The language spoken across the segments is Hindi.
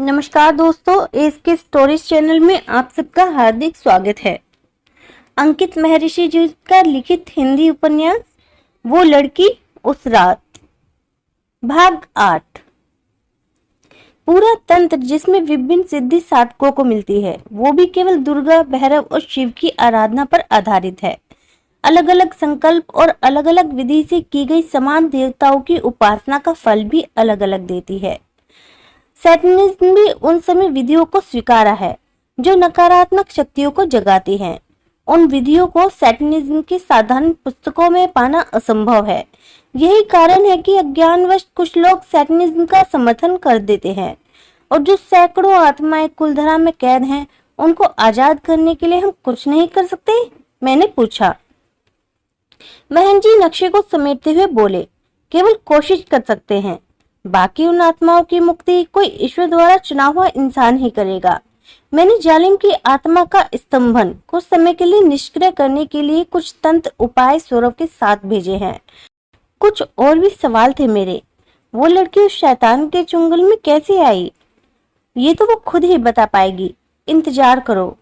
नमस्कार दोस्तों, एसके स्टोरीज चैनल में आप सबका हार्दिक स्वागत है। अंकित महर्षि जी का लिखित हिंदी उपन्यास वो लड़की उस रात, भाग 8। पूरा तंत्र जिसमें विभिन्न सिद्धि साधकों को मिलती है, वो भी केवल दुर्गा, भैरव और शिव की आराधना पर आधारित है। अलग अलग संकल्प और अलग अलग विधि से की गई समान देवताओं की उपासना का फल भी अलग अलग देती है। सैटनिज्म भी उन सभी विधियों को स्वीकारा है जो नकारात्मक शक्तियों को जगाती हैं। उन विधियों को सैटनिज्म की साधारण पुस्तकों में पाना असंभव है। यही कारण है कि अज्ञानवश कुछ लोग सैटनिज्म का समर्थन कर देते हैं और जो सैकड़ों आत्माएं कुलधरा में कैद हैं, उनको आजाद करने के लिए हम कुछ नहीं कर सकते? मैंने पूछा। महन जी नक्शे को समेटते हुए बोले, केवल कोशिश कर सकते हैं। बाकी उन आत्माओं की मुक्ति कोई ईश्वर द्वारा चुना हुआ इंसान ही करेगा। मैंने जालिम की आत्मा का स्तंभन कुछ समय के लिए निष्क्रिय करने के लिए कुछ तंत्र उपाय सौरभ के साथ भेजे हैं। कुछ और भी सवाल थे मेरे। वो लड़की उस शैतान के चुंगल में कैसे आई, ये तो वो खुद ही बता पाएगी। इंतजार करो।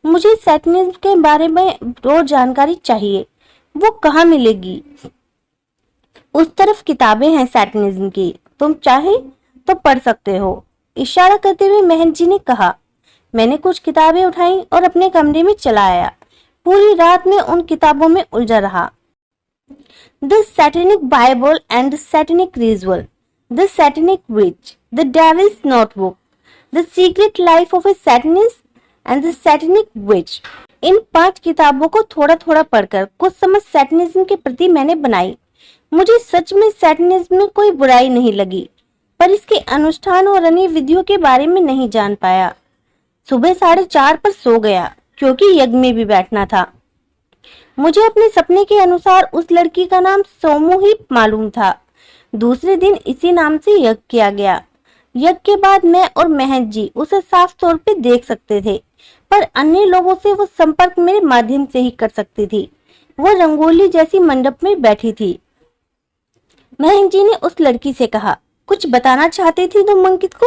मुझे सैटनिज्म के बारे में और जानकारी चाहिए। वो कहाँ मिलेगी? उस तरफ किताबें हैं सैटनिज्म की, तुम चाहे तो पढ़ सकते हो, इशारा करते हुए महन जी ने कहा। मैंने कुछ किताबें उठाई और अपने कमरे में चला आया। पूरी रात में उन किताबों में उलझा रहा। The satanic Bible and the satanic ritual, the satanic witch, the devil's notebook, the secret life of a satanist and the satanic witch. इन 5 किताबों को थोड़ा थोड़ा पढ़कर कुछ समझ सैटनिज्म के प्रति मैंने बनाई। मुझे सच में सैटनिज्म में कोई बुराई नहीं लगी, पर इसके अनुष्ठान और अन्य विधियों के बारे में नहीं जान पाया। सुबह 4:30 पर सो गया क्योंकि यज्ञ में भी बैठना था। मुझे अपने सपने के अनुसार उस लड़की का नाम सोमू ही मालूम था। दूसरे दिन इसी नाम से यज्ञ किया गया। यज्ञ के बाद मैं और महंत जी उसे साफ तौर पे देख सकते थे, पर अन्य लोगों से वो संपर्क मेरे माध्यम से ही कर सकती थी। वो रंगोली जैसी मंडप में बैठी थी। महंत जी ने उस लड़की से कहा, कुछ बताना चाहती थी तुम अंकित को?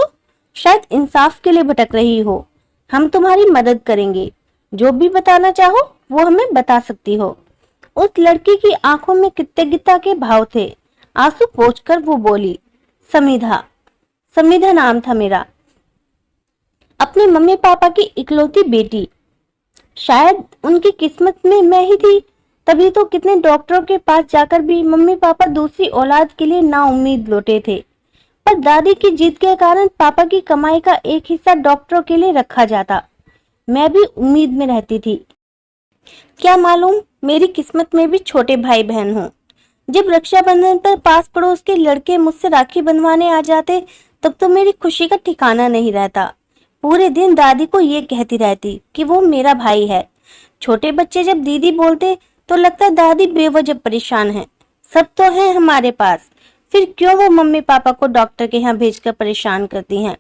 शायद इंसाफ के लिए भटक रही हो। हम तुम्हारी मदद करेंगे। जो भी बताना चाहो वो हमें बता सकती हो। उस लड़की की आंखों में कृतज्ञता के भाव थे। आंसू पोंछकर वो बोली, समिधा। समिधा नाम था मेरा। अपने मम्मी पापा की इकलौती बेटी। शायद उनकी किस्मत में मैं ही थी। तभी तो कितने डॉक्टरों के पास जाकर भी मम्मी पापा दूसरी औलाद के लिए नाउम्मीद लौटे थे। पर दादी की जिद के कारण पापा की कमाई का एक हिस्सा डॉक्टरों के लिए रखा जाता। मैं भी उम्मीद में रहती थी। क्या मालूम मेरी किस्मत में भी छोटे भाई बहन हों। जब रक्षाबंधन पर पास पड़ोस के लड़के मुझसे राखी बंधवाने आ जाते, तब तो मेरी खुशी का ठिकाना नहीं रहता। पूरे दिन दादी को ये कहती रहती कि वो मेरा भाई है। छोटे बच्चे जब दीदी बोलते तो लगता दादी बेवजह परेशान है। सब तो है हमारे पास, फिर क्यों वो मम्मी पापा को डॉक्टर के यहाँ भेजकर परेशान करती हैं?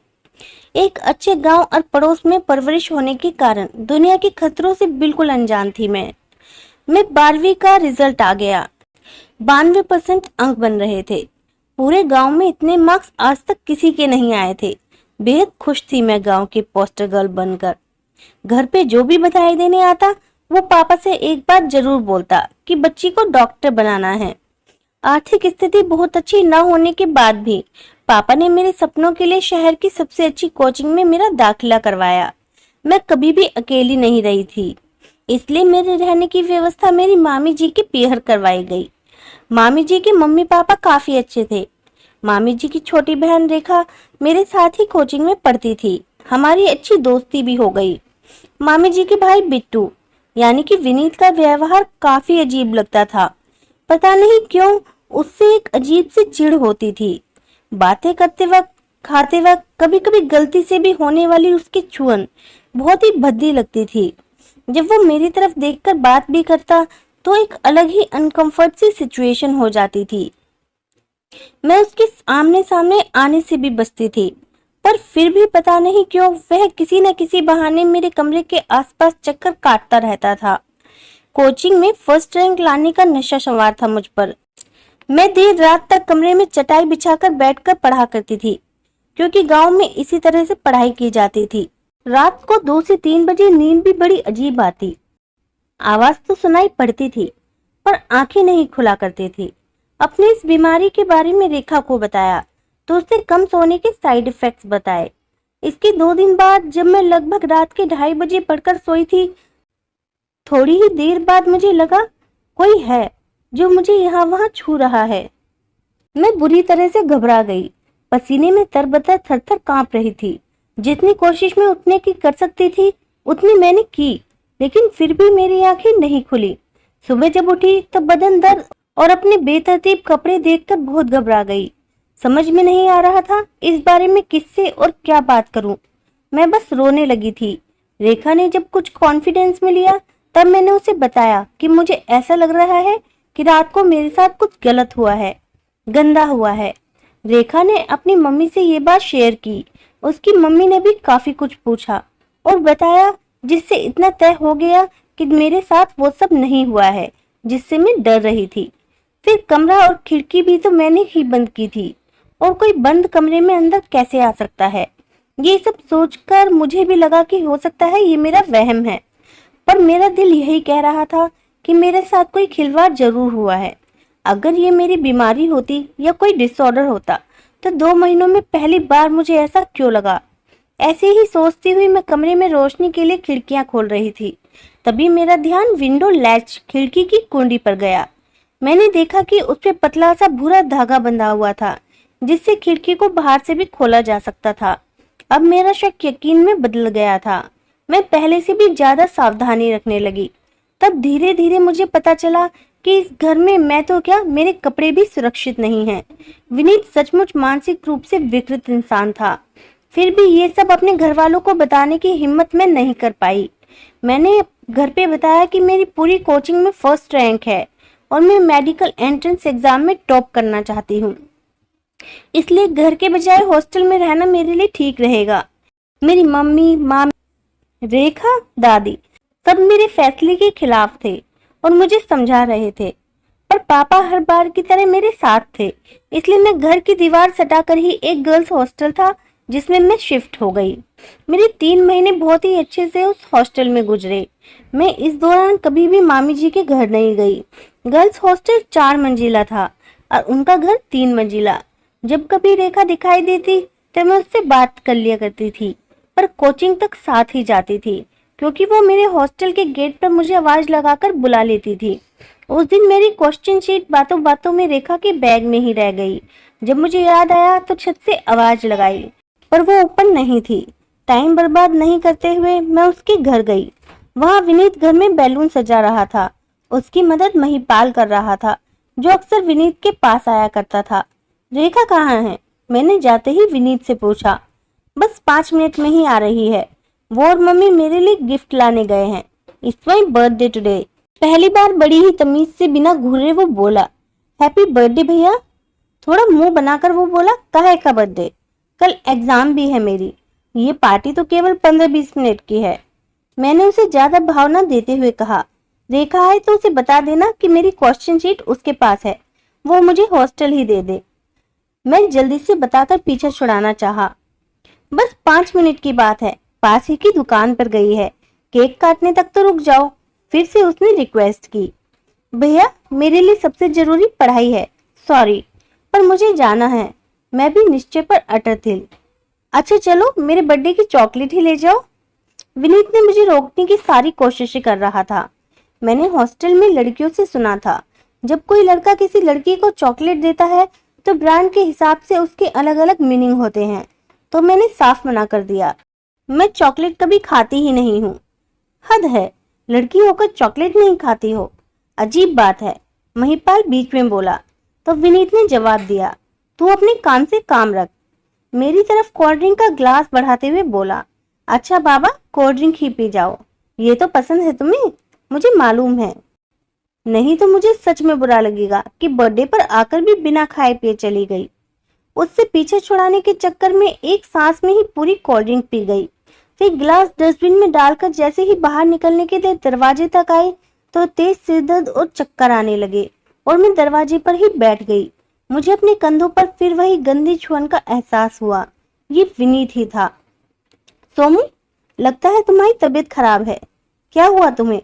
एक अच्छे गांव और पड़ोस में परवरिश होने के कारण दुनिया के खतरों से बिल्कुल अनजान थी मैं। 12वीं का रिजल्ट आ गया। 92% अंक बन रहे थे। पूरे गांव में इतने मार्क्स आज तक किसी के नहीं आए थे। बेहद खुश थी मैं गांव की पोस्टर गर्ल बनकर। घर पे जो भी बधाई देने आता, वो पापा से एक बार जरूर बोलता कि बच्ची को डॉक्टर बनाना है। आर्थिक स्थिति बहुत अच्छी न होने के बाद भी पापा ने मेरे सपनों के लिए शहर की सबसे अच्छी कोचिंग में मेरा दाखिला करवाया। मैं कभी भी अकेली नहीं रही थी, इसलिए मेरे रहने की व्यवस्था मेरी मामी जी के पीहर करवाई गई। मामी जी के मम्मी पापा काफी अच्छे थे। मामी जी की छोटी बहन रेखा मेरे साथ ही कोचिंग में पढ़ती थी। हमारी अच्छी दोस्ती भी हो गई। मामी जी के भाई बिट्टू यानी कि विनीत का व्यवहार काफी अजीब लगता था। पता नहीं क्यों उससे एक अजीब सी चिढ़ होती थी। बातें करते वक्त, खाते वक्त, कभी कभी गलती से भी होने वाली उसकी छुअन बहुत ही भद्दी लगती थी। जब वो मेरी तरफ देखकर बात भी करता तो एक अलग ही अनकंफर्ट सी सिचुएशन हो जाती थी। मैं उसके आमने सामने आने से भी बचती थी, पर फिर भी पता नहीं क्यों वह किसी न किसी बहाने मेरे कमरे के आसपास चक्कर काटता रहता था। कोचिंग में फर्स्ट रैंक लाने का नशा सवार था मुझ पर। मैं देर रात तक कमरे में चटाई बिछाकर बैठकर पढ़ा करती थी। क्योंकि गांव में इसी तरह से पढ़ाई की जाती थी। रात को 2 से 3 बजे नींद भी बड़ी अजीब आती। आवाज तो सुनाई पड़ती थी पर आंखें नहीं खुला करती थी। अपनी इस बीमारी के बारे में रेखा को बताया तो उसने कम सोने के साइड इफेक्ट्स बताए। इसके 2 दिन बाद जब मैं लगभग रात के 2:30 बजे पढ़कर सोई थी, थोड़ी ही देर बाद मुझे लगा कोई है जो मुझे यहाँ वहां छू रहा है। मैं बुरी तरह से घबरा गई। पसीने में तरबतर थर-थर कांप रही थी। जितनी कोशिश मैं उठने की कर सकती थी उतनी मैंने की, लेकिन फिर भी मेरी आंखें नहीं खुली। सुबह जब उठी तो बदन दर्द और अपने बेतरतीब कपड़े देखकर बहुत घबरा गई। समझ में नहीं आ रहा था इस बारे में किससे और क्या बात करूं। मैं बस रोने लगी थी। रेखा ने जब कुछ कॉन्फिडेंस में लिया तब मैंने उसे बताया कि मुझे ऐसा लग रहा है कि रात को मेरे साथ कुछ गलत हुआ है, गंदा हुआ है। रेखा ने अपनी मम्मी से ये बात शेयर की। उसकी मम्मी ने भी काफी कुछ पूछा और बताया, जिससे इतना तय हो गया कि मेरे साथ वो सब नहीं हुआ है जिससे मैं डर रही थी। फिर कमरा और खिड़की भी तो मैंने ही बंद की थी और कोई बंद कमरे में अंदर कैसे आ सकता है। ये सब सोचकर मुझे भी लगा कि हो सकता है ये मेरा वहम है, पर मेरा दिल यही कह रहा था कि मेरे साथ कोई खिलवाड़ जरूर हुआ है। अगर ये मेरी बीमारी होती या कोई डिसऑर्डर होता तो 2 महीनों में पहली बार मुझे ऐसा क्यों लगा। ऐसे ही सोचती हुई मैं कमरे में रोशनी के लिए खिड़कियां खोल रही थी। तभी मेरा ध्यान विंडो लैच खिड़की की कुंडी पर गया। मैंने देखा कि उस पे पतला सा भूरा धागा बंधा हुआ था जिससे खिड़की को बाहर से भी खोला जा सकता था। अब मेरा शक यकीन में बदल गया था। मैं पहले से भी ज्यादा सावधानी रखने लगी। तब धीरे धीरे मुझे पता चला कि इस घर में मैं तो क्या, मेरे कपड़े भी सुरक्षित नहीं हैं। विनीत सचमुच मानसिक रूप से विकृत इंसान था। फिर भी ये सब अपने घर वालों को बताने की हिम्मत मैं नहीं कर पाई। मैंने घर पे बताया कि मेरी पूरी कोचिंग में फर्स्ट रैंक है और मैं मेडिकल एंट्रेंस एग्जाम में टॉप करना चाहती हूँ, इसलिए घर के बजाय हॉस्टल में रहना मेरे लिए ठीक रहेगा। मेरी मम्मी, माँ, रेखा, दादी सब मेरे फैसले के खिलाफ थे और मुझे समझा रहे थे, पर पापा हर बार की तरह मेरे साथ थे। इसलिए मैं घर की दीवार सटाकर ही एक गर्ल्स हॉस्टल था जिसमें मैं शिफ्ट हो गई। मेरे 3 महीने बहुत ही अच्छे से उस हॉस्टल में गुजरे। मैं इस दौरान कभी भी मामी जी के घर नहीं गई। गर्ल्स हॉस्टल 4 मंजिला था और उनका घर 3 मंजिला। जब कभी रेखा दिखाई देती तो मैं उससे बात कर लिया करती थी, पर कोचिंग तक साथ ही जाती थी क्योंकि वो मेरे हॉस्टल के गेट पर मुझे आवाज लगाकर बुला लेती थी। उस दिन मेरी क्वेश्चन शीट बातों बातों में रेखा के बैग में ही रह गई। जब मुझे याद आया तो छत से आवाज लगाई, पर वो ओपन नहीं थी। टाइम बर्बाद नहीं करते हुए मैं उसके घर गई। वहाँ विनीत घर में बैलून सजा रहा था। उसकी मदद महिपाल कर रहा था, जो अक्सर विनीत के पास आया करता था। रेखा कहाँ है? मैंने जाते ही विनीत से पूछा। बस 5 मिनट में ही आ रही है। वो और मम्मी मेरे लिए गिफ्ट लाने गए हैं। It's my birthday today. पहली बार बड़ी ही तमीज से बिना घूरे वो बोला, हैप्पी बर्थडे भैया। थोड़ा मुंह बनाकर वो बोला, काहे का बर्थडे? कल एग्जाम भी है मेरी। ये पार्टी तो केवल 15-20 मिनट की है। मैंने उसे ज्यादा भावना देते हुए कहा, रेखा है तो उसे बता देना कि मेरी क्वेश्चन शीट उसके पास है, वो मुझे हॉस्टल ही दे दे। मैं जल्दी से बताकर पीछे छुड़ाना चाहा। बस 5 मिनट की बात है, पास ही की दुकान पर गई है, केक काटने तक तो रुक जाओ। फिर से उसने रिक्वेस्ट की, भैया मेरे लिए सबसे जरूरी पढ़ाई है, सॉरी पर मुझे जाना है। मैं भी निश्चय पर अटल थी। अच्छा चलो मेरे बर्थडे की चॉकलेट ही ले जाओ। विनीत ने मुझे रोकने की सारी कोशिशें कर रहा था। मैंने हॉस्टल में लड़कियों से सुना था, जब कोई लड़का किसी लड़की को चॉकलेट देता है तो ब्रांड के हिसाब से उसके अलग अलग मीनिंग होते हैं, तो मैंने साफ मना कर दिया। मैं चॉकलेट कभी खाती ही नहीं हूँ। हद है, लड़की होकर चॉकलेट नहीं खाती हो, अजीब बात है, महिपाल बीच में बोला। तो विनीत ने जवाब दिया, तू अपने काम से काम रख। मेरी तरफ कोल्ड ड्रिंक का ग्लास बढ़ाते हुए बोला, अच्छा बाबा कोल्ड ड्रिंक ही पी जाओ, ये तो पसंद है तुम्हें, मुझे मालूम है। नहीं तो मुझे सच में बुरा लगेगा कि बर्थडे पर आकर भी बिना खाए पिए चली गई। उससे पीछे छुड़ाने के चक्कर में एक सांस में ही पूरी कोल्ड ड्रिंक पी गई। फिर गिलास डस्टबिन में डालकर जैसे ही बाहर निकलने के लिए दरवाजे तक आई तो तेज सिरदर्द और चक्कर आने लगे और मैं दरवाजे पर ही बैठ गई। मुझे अपने कंधों पर फिर वही गंदी छुअन का एहसास हुआ। ये विनीत ही था। सोमू, लगता है तुम्हारी तबीयत खराब है। क्या हुआ तुम्हें?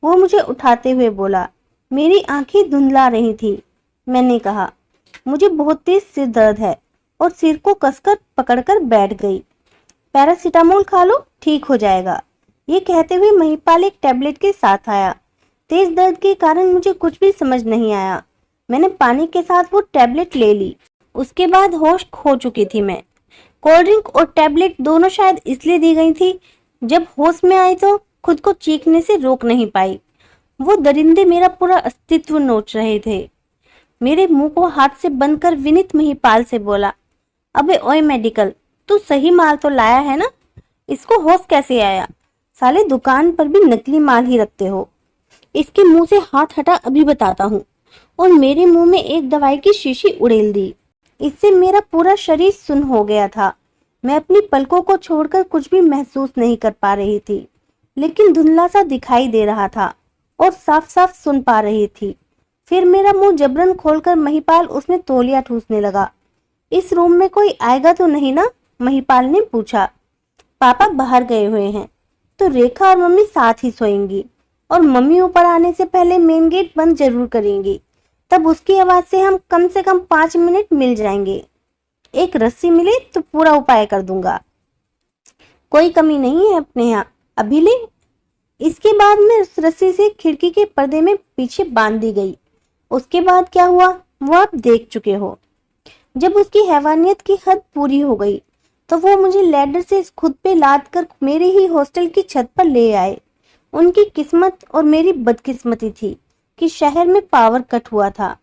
वो मुझे उठाते हुए बोला। मेरी आंखें धुंधला रही थी। मैंने कहा, मुझे बहुत तेज सिर दर्द है, और सिर को कसकर पकड़कर बैठ गई। पैरासीटामोल खा लो, ठीक हो जाएगा। ये कहते हुए महिपाल एक टैबलेट के साथ आया। तेज दर्द के कारण मुझे कुछ भी समझ नहीं आया। मैंने पानी के साथ वो टैबलेट ले ली। उसके बाद होश खो चुकी थी मैं। कोल्ड ड्रिंक और टैबलेट दोनों शायद इसलिए दी गई थी। जब होश में आई तो खुद को चीखने से रोक नहीं पाई। वो दरिंदे मेरा पूरा अस्तित्व नोच रहे थे। मेरे मुंह को हाथ से बंद कर विनीत महिपाल से बोला, अबे ओए मेडिकल, तू सही माल तो लाया है ना? इसको होश कैसे आया? साले दुकान पर भी नकली माल ही रखते हो। इसके मुंह से हाथ हटा, अभी बताता हूँ। और मेरे मुंह में एक दवाई की शीशी उड़ेल दी। इससे मेरा पूरा शरीर सुन्न हो गया था। मैं अपनी पलकों को छोड़कर कुछ भी महसूस नहीं कर पा रही थी, लेकिन धुंधला सा दिखाई दे रहा था और साफ साफ सुन पा रही थी। फिर मेरा मुंह जबरन खोलकर महिपाल उसमें तौलिया ठूसने लगा। इस रूम में कोई आएगा तो नहीं ना? महिपाल ने पूछा। पापा बाहर गए हुए हैं, तो रेखा और मम्मी साथ ही सोएंगी, और मम्मी ऊपर आने से पहले मेन गेट बंद जरूर करेंगी। तब उसकी आवाज से हम कम से कम 5 मिनट मिल जाएंगे। एक रस्सी मिले तो पूरा उपाय कर दूंगा। कोई कमी नहीं है अपने यहाँ, अभी ले। इसके बाद मैं उस रस्सी से खिड़की के पर्दे में पीछे बांध दी गई। उसके बाद क्या हुआ वो आप देख चुके हो। जब उसकी हैवानियत की हद पूरी हो गई तो वो मुझे लैडर से खुद पे लाद कर मेरे ही हॉस्टल की छत पर ले आए। उनकी किस्मत और मेरी बदकिस्मती थी कि शहर में पावर कट हुआ था।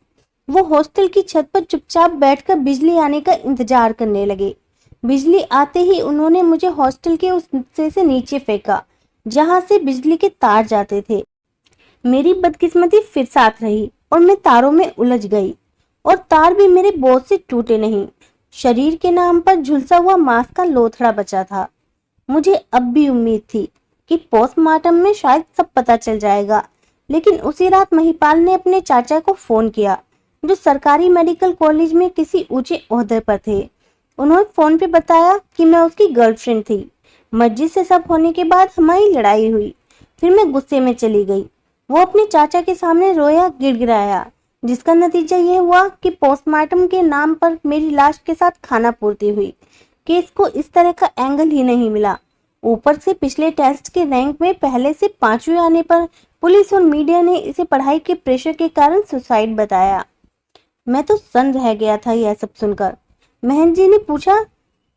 वो हॉस्टल की छत पर चुपचाप बैठकर बिजली आने का इंतजार करने लगे। बिजली आते ही उन्होंने मुझे हॉस्टल के उस हिस्से से नीचे फेंका जहां से बिजली के तार जाते थे। मेरी बदकिस्मती फिर साथ रही और मैं तारों में उलझ गई, और तार भी मेरे बोझ से टूटे नहीं। शरीर के नाम पर झुलसा हुआ मांस का लोथड़ा बचा था। मुझे अब भी उम्मीद थी कि पोस्टमार्टम में शायद सब पता चल जाएगा, लेकिन उसी रात महिपाल ने अपने चाचा को फोन किया, जो सरकारी मेडिकल कॉलेज में किसी ऊंचे ओहदे पर थे। उन्होंने फोन पे बताया कि मैं उसकी गर्लफ्रेंड थी। मर्जी से सब होने के बाद हमारी लड़ाई हुई। फिर मैं गुस्से में चली गई। वो अपने चाचा के सामने रोया, गिड़गिड़ाया, जिसका नतीजा यह हुआ कि पोस्टमार्टम के नाम पर मेरी लाश के साथ खाना पूर्ति हुई। केस को इस तरह का एंगल ही नहीं मिला। ऊपर से पिछले टेस्ट के रैंक में पहले से 5वें आने पर पुलिस और मीडिया ने इसे पढ़ाई के प्रेशर के कारण सुसाइड बताया। मैं तो सन्न रह गया था यह सब सुनकर। महन जी ने पूछा,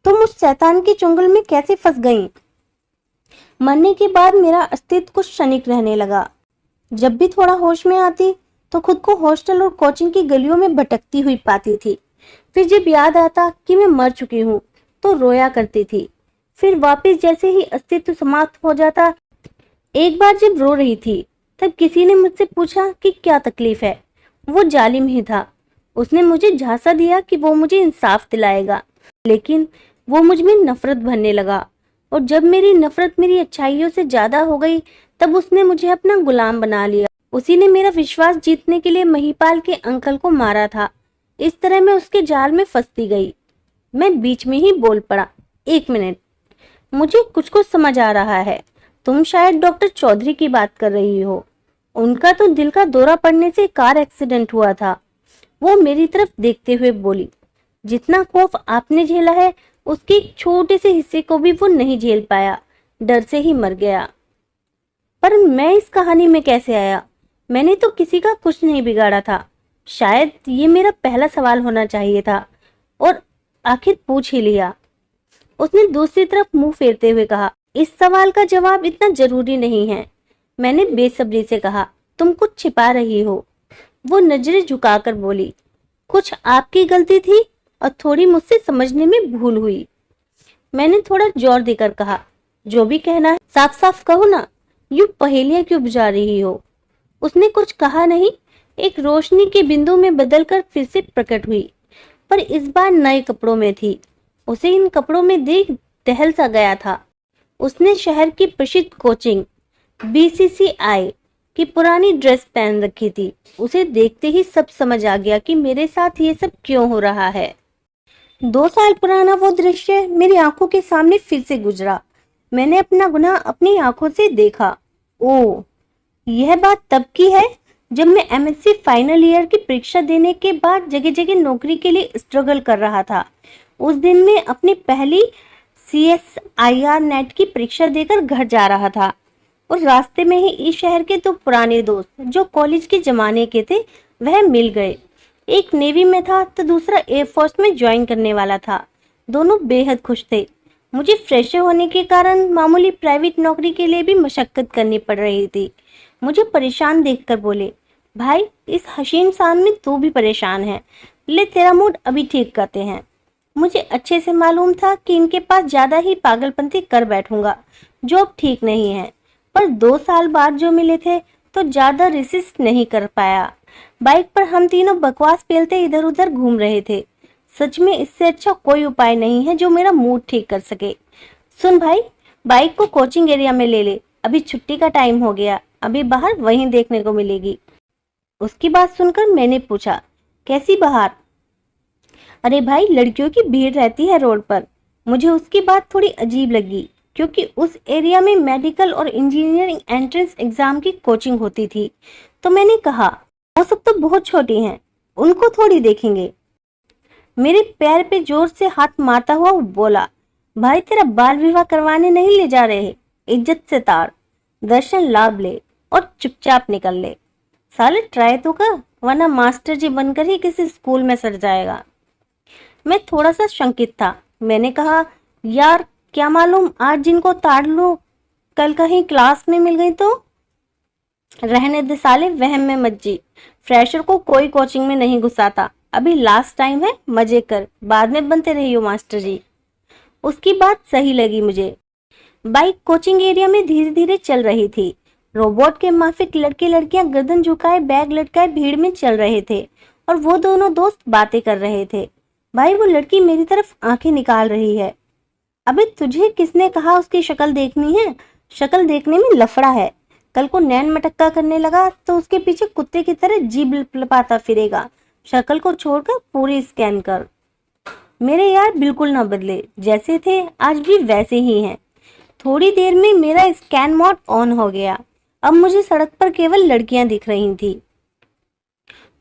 तुम उस शैतान के चुंगल में कैसे फंस गईं? मरने के बाद मेरा अस्तित्व कुछ क्षणिक रहने लगा। जब भी थोड़ा होश में आती तो खुद को हॉस्टल और कोचिंग की गलियों में भटकती हुई पाती थी। फिर जब याद आता कि मैं मर चुकी हूँ तो रोया करती थी। फिर वापस जैसे ही अस्तित्व समाप्त हो जाता। एक बार जब रो रही थी तब किसी ने मुझसे पूछा कि क्या तकलीफ है। वो जालिम ही था। उसने मुझे झांसा दिया कि वो मुझे इंसाफ दिलाएगा, लेकिन वो मुझ में नफरत भरने लगा, और जब मेरी नफरत मेरी अच्छाइयों से ज्यादा हो गई तब उसने मुझे अपना गुलाम बना लिया। उसी ने मेरा विश्वास जीतने के लिए महिपाल के अंकल को मारा था। इस तरह मैं उसके जाल में फंसती गई। मैं बीच में ही बोल पड़ा, 1 मिनट, मुझे कुछ कुछ समझ आ रहा है। तुम शायद डॉक्टर चौधरी की बात कर रही हो। उनका तो दिल का दौरा पड़ने से कार एक्सीडेंट हुआ था। वो मेरी तरफ देखते हुए बोली, जितना खौफ आपने झेला है उसके एक छोटे से हिस्से को भी वो नहीं झेल पाया, डर से ही मर गया। पर मैं इस कहानी में कैसे आया? मैंने तो किसी का कुछ नहीं बिगाड़ा था। शायद ये मेरा पहला सवाल होना चाहिए था, और आखिर पूछ ही लिया। उसने दूसरी तरफ मुंह फेरते हुए कहा, इस सवाल का जवाब इतना जरूरी नहीं है। मैंने बेसब्री से कहा, तुम कुछ छिपा रही हो। वो नजरें झुकाकर बोली, कुछ आपकी गलती थी और थोड़ी मुझसे समझने में भूल हुई। मैंने थोड़ा जोर देकर कहा, जो भी कहना है साफ साफ कहो ना, यूं पहेलियां क्यों बुझा रही हो? उसने कुछ कहा नहीं। एक रोशनी के बिंदु में बदलकर फिर से प्रकट हुई, पर इस बार नए कपड़ों में थी। उसे इन कपड़ों में देख दहल सा गया था। उसने शहर की प्रसिद्ध कोचिंग BCCI की पुरानी ड्रेस पहन रखी थी। उसे देखते ही सब समझ आ गया कि मेरे साथ ये सब क्यों हो रहा है। 2 साल पुराना वो दृश्य मेरी आंखों के सामने फिर से गुजरा। मैंने अपना गुनाह अपनी आंखों से देखा। ओ, यह बात तब की है जब मैं एमएससी फाइनल ईयर की परीक्षा देने के बाद जगह जगह नौकरी के लिए स्ट्रगल कर रहा था। उस दिन मैं अपनी पहली CSIR नेट की परीक्षा देकर घर जा रहा था और रास्ते में ही इस शहर के 2 पुराने दोस्त जो कॉलेज के जमाने के थे वह मिल गए। एक नेवी में था तो दूसरा एयरफोर्स में ज्वाइन करने वाला था। दोनों बेहद खुश थे। मुझे फ्रेशर होने के कारण मामूली प्राइवेट नौकरी के लिए भी मशक्कत करनी पड़ रही थी। मुझे परेशान देखकर बोले, भाई इस हसीन शाम में तू भी परेशान है, ले तेरा मूड अभी ठीक करते हैं। मुझे अच्छे से मालूम था कि इनके पास ज्यादा ही पागलपंती कर बैठूंगा जो अब ठीक नहीं है, पर 2 साल बाद जो मिले थे तो ज्यादा रेसिस्ट नहीं कर पाया। बाइक पर हम तीनों बकवास पेलते इधर उधर घूम रहे थे। सच में इससे अच्छा कोई उपाय नहीं है जो मेरा मूड ठीक कर सके। सुन भाई, बाइक को कोचिंग एरिया में ले ले, अभी छुट्टी का टाइम हो गया, अभी बाहर वहीं देखने को मिलेगी। उसकी बात सुनकर मैंने पूछा, कैसी बाहर? अरे भाई, लड़कियों की भीड़ रहती है रोड पर। मुझे उसकी बात थोड़ी अजीब लगी क्योंकि उस एरिया में मेडिकल और इंजीनियरिंग एंट्रेंस एग्जाम की कोचिंग होती थी। तो मैंने कहा, वो सब तो बहुत छोटी हैं, उनको थोड़ी देखेंगे। मेरे पैर पे जोर से हाथ मारता हुआ वो बोला, भाई तेरा बाल विवाह करवाने नहीं ले जा रहे, इज्जत से तार, दर्शन लाभ ले और चुपचाप निकल ले। साले ट्राई तो कर, वरना मास्टर जी बनकर ही किसी स्कूल में सड़ जाएगा। मैं थोड़ा सा शंकित था। मैंने कहा, यार क्या मालूम आज जिनको ताड़ लूं कल कहीं क्लास में मिल गई तो? रहने दे साले, वहम में मत जी। फ्रेशर को कोई कोचिंग में नहीं घुसाता। अभी लास्ट टाइम है, मजे कर, बाद में बनते रहियो मास्टर जी। उसकी बात सही लगी मुझे। बाइक कोचिंग एरिया में धीरे धीरे चल रही थी। रोबोट के माफिक लड़के लड़कियां गर्दन झुकाए बैग लटकाए भीड़ में चल रहे थे और वो दोनों दोस्त बातें कर रहे थे। भाई वो लड़की मेरी तरफ आंखें निकाल रही है। अबे तुझे किसने कहा उसकी शक्ल देखनी है? शक्ल देखने में लफड़ा है। कल को नैन मटक्का करने लगा तो उसके पीछे कुत्ते की तरह जीभ लपाता फिरेगा। शक्ल को छोड़कर पूरी स्कैन कर। मेरे यार बिल्कुल ना बदले, जैसे थे आज भी वैसे ही हैं। थोड़ी देर में मेरा स्कैन मोड ऑन हो गया। अब मुझे सड़क पर केवल लड़कियां दिख रही थी,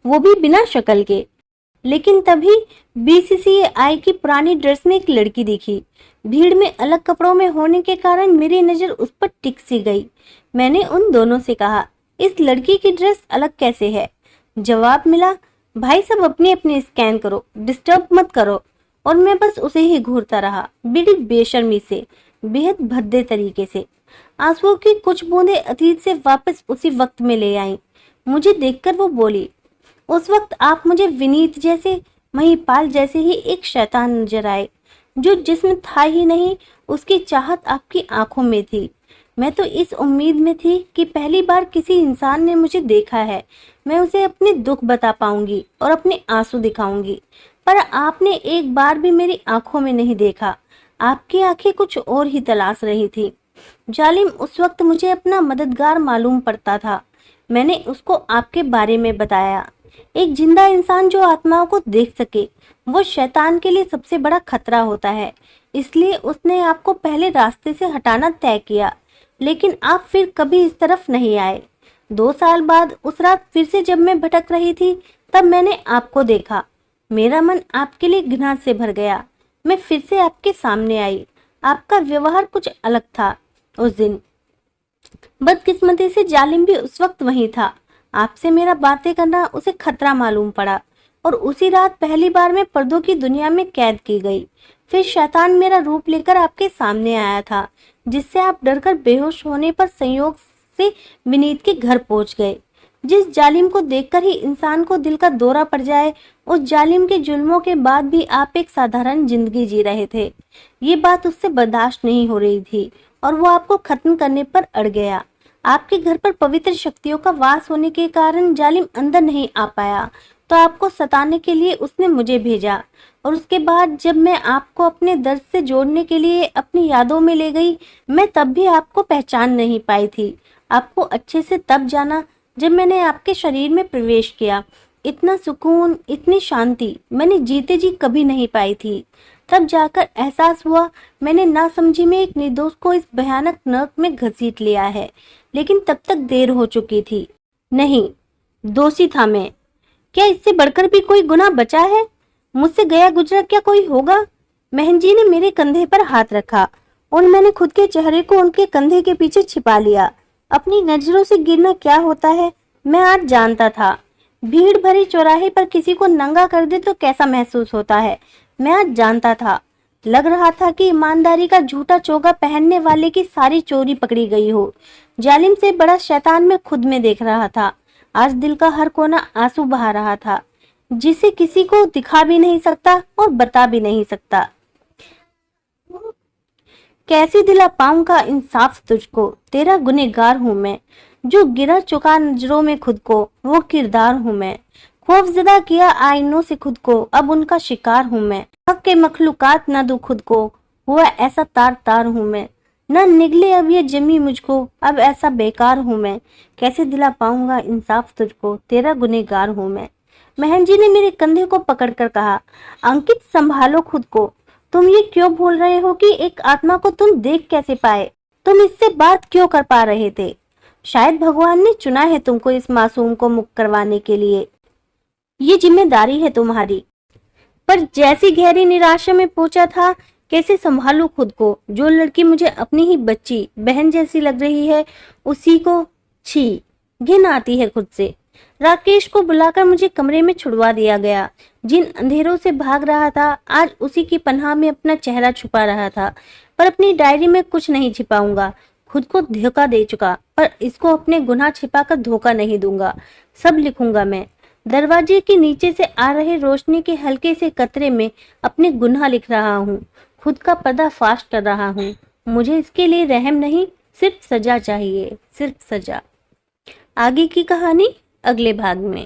वो भी बिना शक्ल के। लेकिन तभी BCCI की पुरानी ड्रेस में एक लड़की दिखी। भीड़ में अलग कपड़ों में होने के कारण मेरी नजर उस पर टिक सी गई। मैंने उन दोनों से कहा, इस लड़की की ड्रेस अलग कैसे है? जवाब मिला, भाई सब अपनी अपनी स्कैन करो, डिस्टर्ब मत करो। और मैं बस उसे ही घूरता रहा, बड़ी बेशर्मी से, बेहद भद्दे तरीके से। आंसुओं की कुछ बूंदें अतीत से वापस उसी वक्त में ले आईं। मुझे देखकर वो बोली, उस वक्त आप मुझे विनीत जैसे, महिपाल जैसे ही एक शैतान नजर आए, जो जिस्म था ही नहीं, उसकी चाहत आपकी आंखों में थी। मैं तो इस उम्मीद में थी कि पहली बार किसी इंसान ने मुझे देखा है, मैं उसे अपने दुख बता पाऊंगी और अपने आंसू दिखाऊंगी। पर आपने एक बार भी मेरी आंखों में नहीं देखा। आपकी आंखें कुछ और ही तलाश रही थी। जालिम उस वक्त मुझे अपना मददगार मालूम पड़ता था। मैंने उसको आपके बारे में बताया। एक जिंदा इंसान जो आत्माओं को देख सके, वो शैतान के लिए सबसे बड़ा खतरा होता है। इसलिए उसने आपको पहले रास्ते से हटाना तय किया, लेकिन आप फिर कभी इस तरफ नहीं आए। 2 साल बाद उस रात फिर से जब मैं भटक रही थी, तब मैंने आपको देखा। मेरा मन आपके लिए घृणा से भर गया। मैं फिर से आपके सामने आई। आपका व्यवहार कुछ अलग था उस दिन। बदकिस्मती से जालिम भी उस वक्त वहीं था। आपसे मेरा बातें करना उसे खतरा मालूम पड़ा और उसी रात पहली बार मैं पर्दों की दुनिया में कैद की गई। फिर शैतान मेरा रूप लेकर आपके सामने आया था, जिससे आप डरकर बेहोश होने पर संयोग से विनीत के घर पहुंच गए। जिस जालिम को देखकर ही इंसान को दिल का दौरा पड़ जाए, उस जालिम के जुल्मों के बाद भी आप एक साधारण जिंदगी जी रहे थे। ये बात उससे बर्दाश्त नहीं हो रही थी और वो आपको खत्म करने पर अड़ गया। आपके घर पर पवित्र शक्तियों का वास होने के कारण जालिम अंदर नहीं आ पाया, तो आपको सताने के लिए उसने मुझे भेजा। और उसके बाद जब मैं आपको अपने दर्द से जोड़ने के लिए अपनी यादों में ले गई, मैं तब भी आपको पहचान नहीं पाई थी। आपको अच्छे से तब जाना जब मैंने आपके शरीर में प्रवेश किया, इतना सुकून, इतनी शांति मैंने जीते जी कभी नहीं पाई थी। तब जाकर एहसास हुआ मैंने नासमझी में एक निर्दोष को इस भयानक नर्क में घसीट लिया है। लेकिन तब तक देर हो चुकी थी। नहीं, दोषी था मैं। क्या इससे बढ़कर भी कोई गुनाह बचा है? मुझसे गया गुजरा क्या कोई होगा? महन जी ने मेरे कंधे पर हाथ रखा और मैंने खुद के चेहरे को उनके कंधे के पीछे छिपा लिया। अपनी नजरों से गिरना क्या होता है मैं आज जानता था। भीड़ भरे चौराहे पर किसी को नंगा कर दे तो कैसा महसूस होता है मैं आज जानता था। लग रहा था कि ईमानदारी का झूठा चोगा पहनने वाले की सारी चोरी पकड़ी गई हो। जालिम से बड़ा शैतान मैं खुद में देख रहा था। आज दिल का हर कोना आंसू बहा रहा था, जिसे किसी को दिखा भी नहीं सकता और बता भी नहीं सकता। कैसे दिला पाऊंगा इंसाफ तुझको, तेरा गुनहगार हूं मैं। जो गिरा चुका नजरों में खुद को, वो किरदार हूं मैं। खौफजदा किया आईनों से खुद को, अब उनका शिकार हूं मैं। हक के मखलूकात न दूं खुद को, हुआ ऐसा तार तार हूं मैं। न निगले अब ये जमी मुझको, अब ऐसा बेकार हूं मैं। कैसे दिला पाऊंगा इंसाफ तुझको, तेरा गुनहगार हूं मैं। महन जी ने मेरे कंधे को पकड़कर कहा, अंकित संभालो खुद को। तुम ये क्यों भूल रहे हो कि एक आत्मा को तुम देख कैसे पाए? तुम इससे बात क्यों कर पा रहे थे? शायद भगवान ने चुना है तुमको इस मासूम को मुक्त करवाने के लिए। ये जिम्मेदारी है तुम्हारी। पर जैसी गहरी निराशा में पहुंचा था, कैसे संभालूं खुद को? जो लड़की मुझे अपनी ही बच्ची बहन जैसी लग रही है, उसी को छी घिन आती है खुद से। राकेश को बुलाकर मुझे कमरे में छुड़वा दिया गया। जिन अंधेरों से भाग रहा था, आज उसी की पनाह में अपना चेहरा छुपा रहा था। पर अपनी डायरी में कुछ नहीं छिपाऊंगा। खुद को धोखा दे चुका, पर इसको अपने गुनाह छिपाकर धोखा नहीं दूंगा। सब लिखूंगा मैं। दरवाजे के नीचे से आ रहे रोशनी के हल्के से कतरे में अपने गुनाह लिख रहा हूँ। खुद का पर्दाफाश कर रहा हूँ। मुझे इसके लिए रहम नहीं, सिर्फ सजा चाहिए, सिर्फ सजा। आगे की कहानी अगले भाग में।